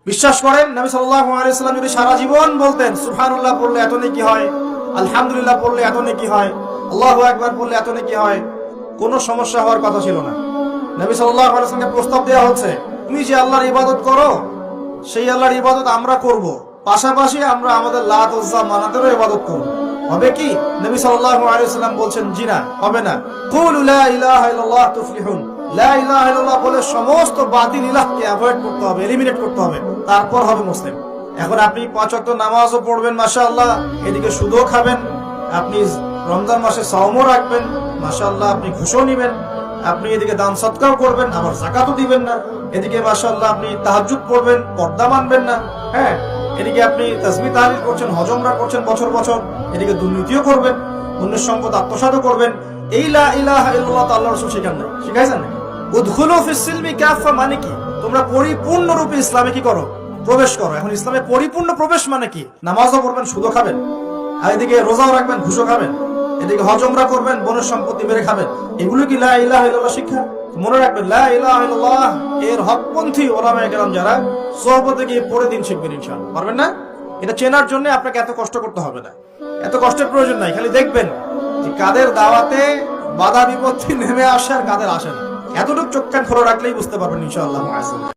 বিশ্বাস করেন নবী সাল্লাল্লাহু আলাইহি ওয়াসাল্লাম যদি সারা জীবন বলতেন সুবহানাল্লাহ পড়লে এত নেকি হয়, আলহামদুলিল্লাহ পড়লে এত নেকি হয়, আল্লাহু আকবার পড়লে এত নেকি হয়, কোনো সমস্যা হওয়ার কথা ছিল না। নবী সাল্লাল্লাহু আলাইহি ওয়াসাল্লামকে প্রস্তাব দেওয়া হচ্ছে, তুমি যে আল্লাহর ইবাদত করো সেই আল্লাহর ইবাদত আমরা করব, পাশাপাশি আমরা আমাদের লাত উজ্জা মানাতেরও ইবাদত করব। হবে কি? নবী সাল্লাল্লাহু আলাইহি ওয়াসাল্লাম বলছেন জি না, হবে না। কুলু লা ইলাহা ইল্লাল্লাহ তুফলিহুন, লা ইলাহা ইল্লাল্লাহ বলে সমস্ত বাতিল ইলাহকে অ্যাভয়েড করতে হবে, এলিমিনেট করতে হবে, তারপর হবে মুসলিম। এখন আপনি 5 ওয়াক্ত নামাজও পড়বেন মাশাআল্লাহ, এদিকে সুদও খাবেন, আপনি রমজান মাসে সাওমও রাখবেন মাশাআল্লাহ, আপনি ঘুষও নেবেন, আপনি এদিকে দান সদকাও করবেন, আবার যাকাতও দিবেন না, এদিকে মাশাআল্লাহ আপনি তাহাজ্জুদ পড়বেন, পর্দা মানবেন না, হ্যাঁ, এদিকে আপনি তাসবিহ তাহলিল করছেন, হজ উমরা করছেন বছর বছর, এদিকে দুর্নীতিও করবেন, অন্যের সম্পদ আত্মসাৎও করবেন। এই লা ইলাহা ইল্লাল্লাহ তো আল্লাহর রাসূল শিখান নাই, শিখাইছেন না? উদখুলু ফিস সিলমি কাফা মানে কি? তোমরা পরিপূর্ণরূপে ইসলামে কি করো? প্রবেশ করো। এখন ইসলামে পরিপূর্ণ প্রবেশ মানে কি? নামাজও পড়বেন, সুদও খাবেন, আর এদিকে রোজাও রাখবেন, ঘুষও খাবেন, এদিকে হজ উমরা করবেন, বোনের সম্পত্তি মেরে খাবেন, এগুলো কি লা ইলাহা ইল্লাল্লাহ শিক্ষা? মনে রাখবেন লা ইলাহা ইল্লাল্লাহ এর হকপন্থী উলামায়ে কেরাম যারা সোহবতে গিয়ে পড়ে দিন শিখবেন ইনশাআল্লাহ। পারবেন না? এটা চেনার জন্য আপনাকে এত কষ্ট করতে হবে না, এত কষ্টের প্রয়োজন নাই। খালি দেখবেন যে কাদের দাওয়াতে বাধা বিপত্তি নেমে আসে আর কাদের আসে না। এতটুকু চোখ কান খোলা রাখলেই বুঝতে পারবেন ইনশাআল্লাহ।